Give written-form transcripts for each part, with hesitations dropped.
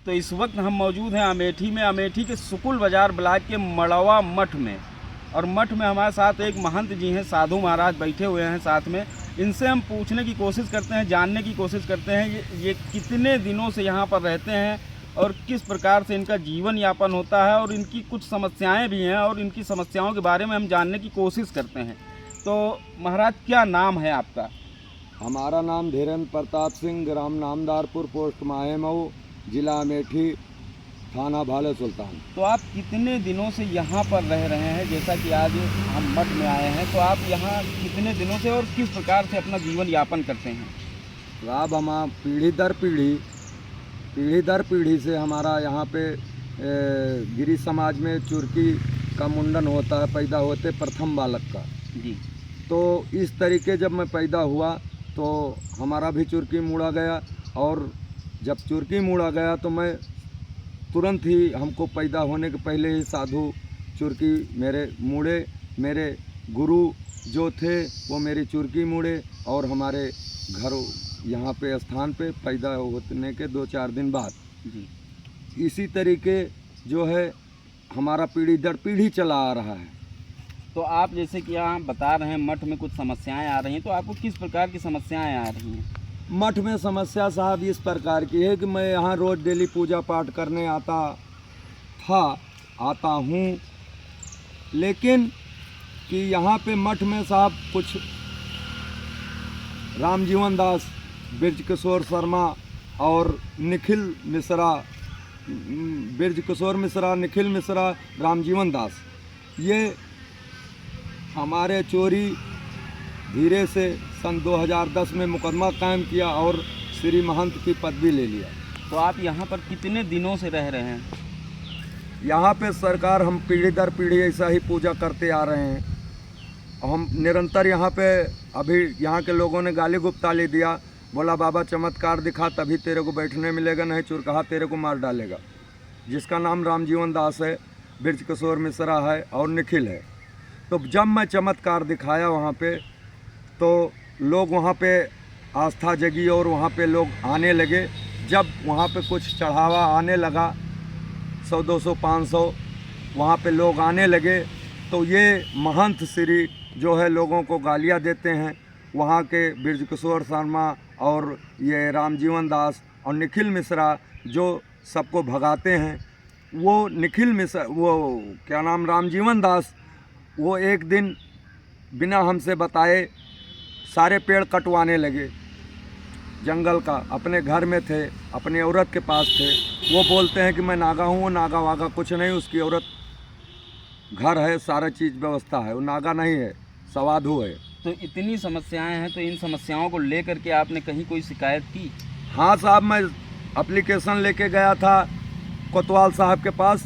तो इस वक्त हम मौजूद हैं अमेठी में, अमेठी के सुकुल बाज़ार ब्लॉक के मड़वा मठ में। और मठ में हमारे साथ एक महंत जी हैं, साधु महाराज बैठे हुए हैं साथ में। इनसे हम पूछने की कोशिश करते हैं, जानने की कोशिश करते हैं ये कितने दिनों से यहाँ पर रहते हैं और किस प्रकार से इनका जीवन यापन होता है, और इनकी कुछ समस्याएं भी हैं और इनकी समस्याओं के बारे में हम जानने की कोशिश करते हैं। तो महाराज, क्या नाम है आपका? हमारा नाम धीरेन्द्र प्रताप सिंह, ग्राम नामदारपुर, पोस्ट माहेमऊ, जिला अमेठी, थाना भाले सुल्तान। तो आप कितने दिनों से यहाँ पर रह रहे हैं? जैसा कि आज हम मठ में आए हैं, तो आप यहाँ कितने दिनों से और किस प्रकार से अपना जीवन यापन करते हैं? तो अब हम पीढ़ी दर पीढ़ी से हमारा यहाँ पे गिरी समाज में चुरकी का मुंडन होता है, पैदा होते प्रथम बालक का जी। तो इस तरीके जब मैं पैदा हुआ तो हमारा भी चुरकी मुड़ा गया, और जब चुरकी मुड़ा गया तो मैं तुरंत ही, हमको पैदा होने के पहले ही साधु चुरकी मेरे मुड़े। मेरे गुरु जो थे वो मेरी चुरकी मुड़े, और हमारे घर यहाँ पे स्थान पे पैदा होने के 2-4 दिन बाद जी। इसी तरीके जो है हमारा पीढ़ी दर पीढ़ी चला आ रहा है। तो आप जैसे कि यहाँ बता रहे हैं मठ में कुछ समस्याएं आ रही हैं, तो आपको किस प्रकार की समस्याएं आ रही हैं? मठ में समस्या साहब इस प्रकार की है कि मैं यहाँ रोज़ डेली पूजा पाठ करने आता हूँ, लेकिन कि यहाँ पे मठ में साहब कुछ रामजीवन दास, ब्रज किशोर शर्मा और निखिल मिश्रा, रामजीवन दास, ये हमारे चोरी धीरे से सन 2010 में मुकदमा कायम किया और श्री महंत की पदवी ले लिया। तो आप यहाँ पर कितने दिनों से रह रहे हैं? यहाँ पे सरकार, हम पीढ़ी दर पीढ़ी ऐसा ही पूजा करते आ रहे हैं। हम निरंतर यहाँ पे, अभी यहाँ के लोगों ने गाली गुप्ताली दिया, बोला बाबा चमत्कार दिखा तभी तेरे को बैठने मिलेगा, नहीं चुरकहा तेरे को मार डालेगा। जिसका नाम रामजीवन दास है, ब्रज किशोर मिश्रा है और निखिल है। तो जब मैं चमत्कार दिखाया वहाँ पे, तो लोग वहाँ पे आस्था जगी और वहाँ पे लोग आने लगे। जब वहाँ पे कुछ चढ़ावा आने लगा, 100-200 500 वहाँ पे लोग आने लगे, तो ये महंत श्री जो है लोगों को गालियाँ देते हैं। वहाँ के ब्रज किशोर शर्मा और ये रामजीवन दास और निखिल मिश्रा जो सबको भगाते हैं, वो निखिल मिश्रा, वो क्या नाम, रामजीवन दास, वो एक दिन बिना हमसे बताए सारे पेड़ कटवाने लगे जंगल का। अपने घर में थे, अपनी औरत के पास थे। वो बोलते हैं कि मैं नागा हूँ, वो नागा वागा कुछ नहीं, उसकी औरत घर है, सारा चीज़ व्यवस्था है, वो नागा नहीं है, सवाधु है। तो इतनी समस्याएं हैं, तो इन समस्याओं को लेकर के आपने कहीं कोई शिकायत की? हाँ साहब, मैं एप्लीकेशन लेके गया था कोतवाल साहब के पास,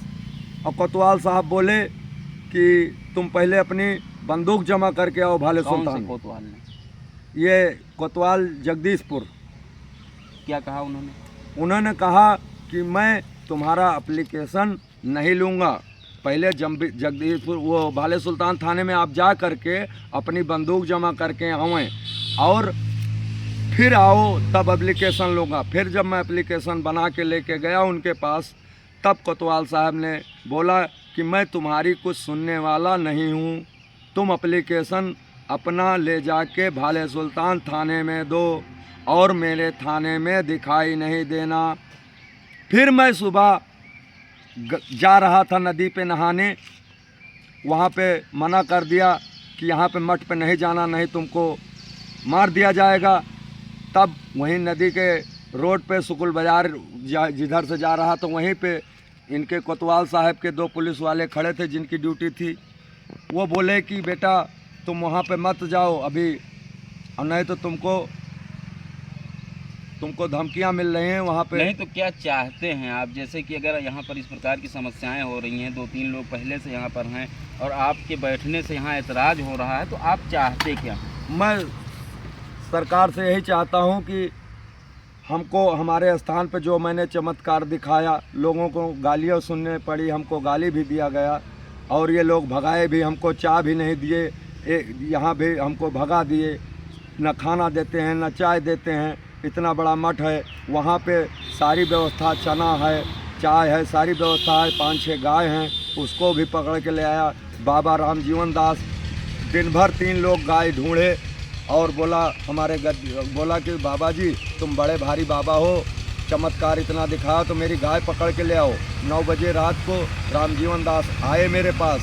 और कोतवाल साहब बोले कि तुम पहले अपनी बंदूक जमा करके आओ भाले सुल्तान। कौन से कोतवाल ने? ये कोतवाल जगदीशपुर। क्या कहा उन्होंने? उन्होंने कहा कि मैं तुम्हारा एप्लीकेशन नहीं लूँगा, पहले जगदीशपुर वो भाले सुल्तान थाने में आप जा करके अपनी बंदूक जमा करके आवें और फिर आओ, तब एप्लीकेशन लूँगा। फिर जब मैं एप्लीकेशन बना के लेके गया उनके पास, तब कोतवाल साहब ने बोला कि मैं तुम्हारी कुछ सुनने वाला नहीं हूँ, तुम एप्लीकेशन अपना ले जाके भाले सुल्तान थाने में दो और मेरे थाने में दिखाई नहीं देना। फिर मैं सुबह जा रहा था नदी पे नहाने, वहाँ पे मना कर दिया कि यहाँ पे मठ पे नहीं जाना, नहीं तुमको मार दिया जाएगा। तब वहीं नदी के रोड पे सुकुल बाज़ार जिधर से जा रहा, तो वहीं पे इनके कोतवाल साहब के 2 पुलिस वाले खड़े थे जिनकी ड्यूटी थी। वो बोले कि बेटा तुम वहाँ पे मत जाओ अभी, और नहीं तो तुमको धमकियाँ मिल रही हैं वहाँ पे। नहीं तो क्या चाहते हैं आप? जैसे कि अगर यहाँ पर इस प्रकार की समस्याएं हो रही हैं, 2-3 लोग पहले से यहाँ पर हैं और आपके बैठने से यहाँ ऐतराज़ हो रहा है, तो आप चाहते क्या? मैं सरकार से यही चाहता हूँ कि हमको हमारे स्थान पे जो मैंने चमत्कार दिखाया, लोगों को गालियाँ सुनने पड़ी, हमको गाली भी दिया गया और ये लोग भगाए भी, हमको चाय भी नहीं दिए, यहाँ भी हमको भगा दिए, न खाना देते हैं न चाय देते हैं। इतना बड़ा मठ है, वहाँ पे सारी व्यवस्था, चना है, चाय है, सारी व्यवस्था है। 5-6 गाय हैं, उसको भी पकड़ के ले आया। बाबा रामजीवन दास दिन भर 3 लोग गाय ढूंढे और बोला बोला कि बाबा जी तुम बड़े भारी बाबा हो, चमत्कार इतना दिखाया तो मेरी गाय पकड़ के ले आओ। 9 बजे रात को रामजीवन दास आए मेरे पास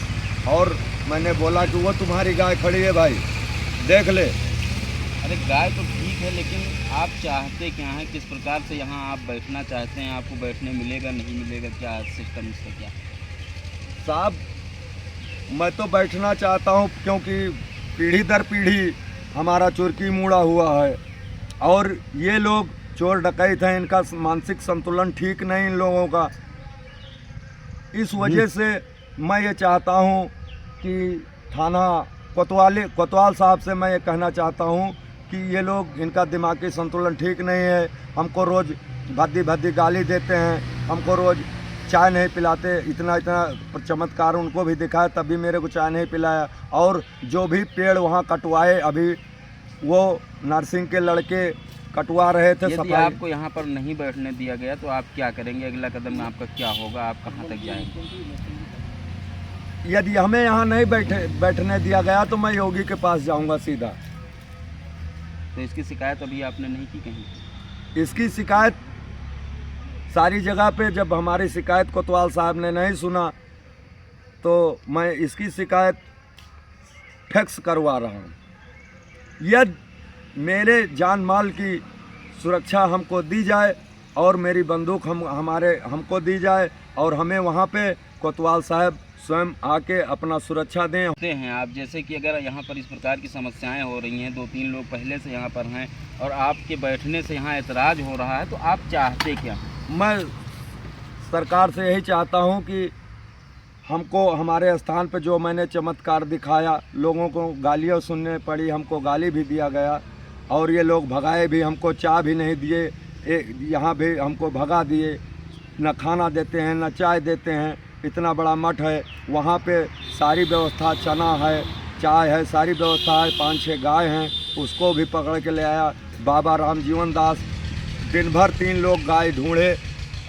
और मैंने बोला कि वो तुम्हारी गाय खड़ी है भाई, देख ले। अरे गाय तो ठीक है, लेकिन आप चाहते क्या हैं? किस प्रकार से यहाँ आप बैठना चाहते हैं? आपको बैठने मिलेगा, नहीं मिलेगा? क्या सिस्टम इसका क्या? साहब मैं तो बैठना चाहता हूँ क्योंकि पीढ़ी दर पीढ़ी हमारा चुरकी मुड़ा हुआ है और ये लोग चोर डकैत हैं, इनका मानसिक संतुलन ठीक नहीं इन लोगों का। इस वजह से मैं ये चाहता हूँ कि थाना कोतवाल साहब से मैं ये कहना चाहता हूँ कि ये लोग, इनका दिमागी संतुलन ठीक नहीं है। हमको रोज़ भद्दी गाली देते हैं, हमको रोज़ चाय नहीं पिलाते। इतना चमत्कार उनको भी दिखाया तब भी मेरे को चाय नहीं पिलाया। और जो भी पेड़ वहाँ कटवाए, अभी वो नर्सिंग के लड़के कटवा रहे थे। यदि आपको यहाँ पर नहीं बैठने दिया गया तो आप क्या करेंगे? अगला कदम आपका क्या होगा? आप कहाँ तक जाएंगे? यदि हमें यहाँ नहीं बैठने दिया गया तो मैं योगी के पास जाऊँगा सीधा। तो इसकी शिकायत अभी आपने नहीं की कहीं? इसकी शिकायत सारी जगह पे, जब हमारी शिकायत कोतवाल साहब ने नहीं सुना तो मैं इसकी शिकायत फैक्स करवा रहा हूँ। यदि मेरे जान माल की सुरक्षा हमको दी जाए और मेरी बंदूक हमको दी जाए और हमें वहाँ पे कोतवाल साहब स्वयं आके अपना सुरक्षा दें। होते हैं आप, जैसे कि अगर यहाँ पर इस प्रकार की समस्याएं हो रही हैं, 2-3 लोग पहले से यहाँ पर हैं और आपके बैठने से यहाँ ऐतराज़ हो रहा है, तो आप चाहते क्या? मैं सरकार से यही चाहता हूँ कि हमको हमारे स्थान पे जो मैंने चमत्कार दिखाया, लोगों को गालियाँ सुनने पड़ी, हमको गाली भी दिया गया और ये लोग भगाए भी, हमको चाय भी नहीं दिए, यहाँ भी हमको भगा दिए। न खाना देते हैं, न चाय देते हैं। इतना बड़ा मठ है, वहाँ पे सारी व्यवस्था, चना है, चाय है, सारी व्यवस्था है। 5-6 गाय हैं, उसको भी पकड़ के ले आया। बाबा रामजीवन दास दिन भर 3 लोग गाय ढूंढे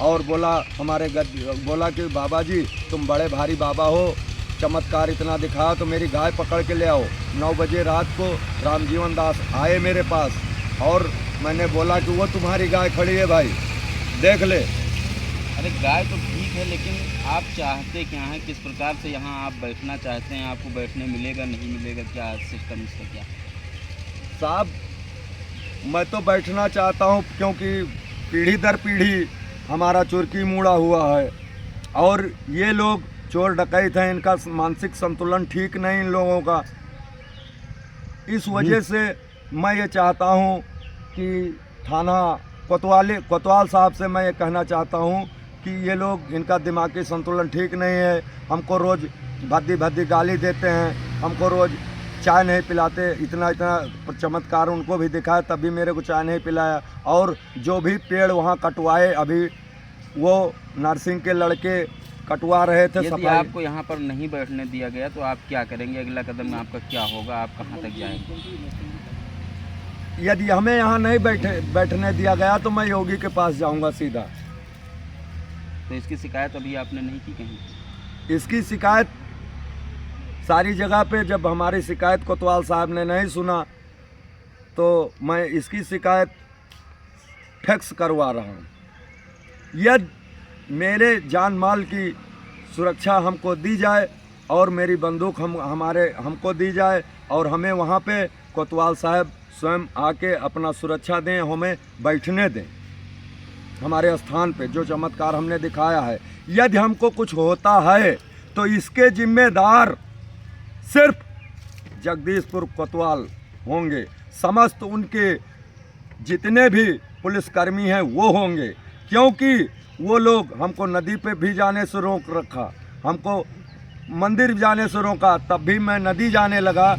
और बोला कि बाबा जी तुम बड़े भारी बाबा हो, चमत्कार इतना दिखाया तो मेरी गाय पकड़ के ले आओ। 9 बजे रात को रामजीवन दास आए मेरे पास और मैंने बोला कि वो तुम्हारी गाय खड़ी है भाई, देख ले। अरे गाय तो ठीक है, लेकिन आप चाहते क्या हैं? किस प्रकार से यहाँ आप बैठना चाहते हैं? आपको बैठने मिलेगा, नहीं मिलेगा? क्या सिस्टम इसका क्या? साहब मैं तो बैठना चाहता हूँ क्योंकि पीढ़ी दर पीढ़ी हमारा चुरकी मुड़ा हुआ है और ये लोग चोर डकैत हैं, इनका मानसिक संतुलन ठीक नहीं इन लोगों का। इस वजह से मैं ये चाहता हूँ कि थाना कोतवाल साहब से मैं ये कहना चाहता हूँ कि ये लोग, इनका दिमागी संतुलन ठीक नहीं है। हमको रोज़ भद्दी गाली देते हैं, हमको रोज़ चाय नहीं पिलाते। इतना चमत्कार उनको भी दिखाया तब भी मेरे को चाय नहीं पिलाया। और जो भी पेड़ वहाँ कटवाए, अभी वो नर्सिंग के लड़के कटवा रहे थे। यदि आपको यहाँ पर नहीं बैठने दिया गया तो आप क्या करेंगे? अगला कदम आपका क्या होगा? आप कहाँ तक जाएंगे? यदि हमें यहाँ नहीं बैठने दिया गया तो मैं योगी के पास जाऊँगा सीधा। तो इसकी शिकायत अभी आपने नहीं की कहीं? इसकी शिकायत सारी जगह पे, जब हमारी शिकायत कोतवाल साहब ने नहीं सुना तो मैं इसकी शिकायत फैक्स करवा रहा हूँ। यदि मेरे जान माल की सुरक्षा हमको दी जाए और मेरी बंदूक हमको दी जाए और हमें वहाँ पे कोतवाल साहब स्वयं आके अपना सुरक्षा दें, हमें बैठने दें हमारे स्थान पे जो चमत्कार हमने दिखाया है। यदि हमको कुछ होता है तो इसके जिम्मेदार सिर्फ जगदीशपुर कोतवाल होंगे। समस्त उनके जितने भी पुलिसकर्मी हैं वो होंगे, क्योंकि वो लोग हमको नदी पे भी जाने से रोक रखा, हमको मंदिर जाने से रोका। तब भी मैं नदी जाने लगा,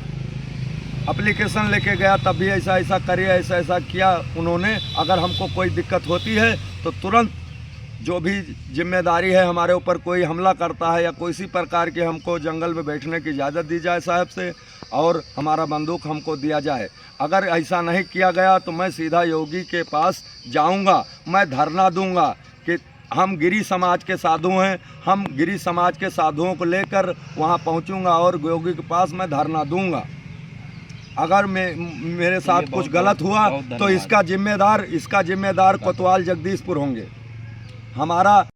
एप्लीकेशन लेके गया, तब भी ऐसा करिए, ऐसा किया उन्होंने। अगर हमको कोई दिक्कत होती है तो तुरंत जो भी जिम्मेदारी है हमारे ऊपर कोई हमला करता है या किसी प्रकार के हमको जंगल में बैठने की इजाज़त दी जाए साहब से, और हमारा बंदूक हमको दिया जाए। अगर ऐसा नहीं किया गया तो मैं सीधा योगी के पास जाऊंगा, मैं धरना दूंगा कि हम गिरी समाज के साधु हैं, हम गिरी समाज के साधुओं को लेकर वहां पहुंचूंगा और योगी के पास मैं धरना दूंगा। अगर मेरे साथ कुछ गलत हुआ तो इसका जिम्मेदार कोतवाल जगदीशपुर होंगे। हमारा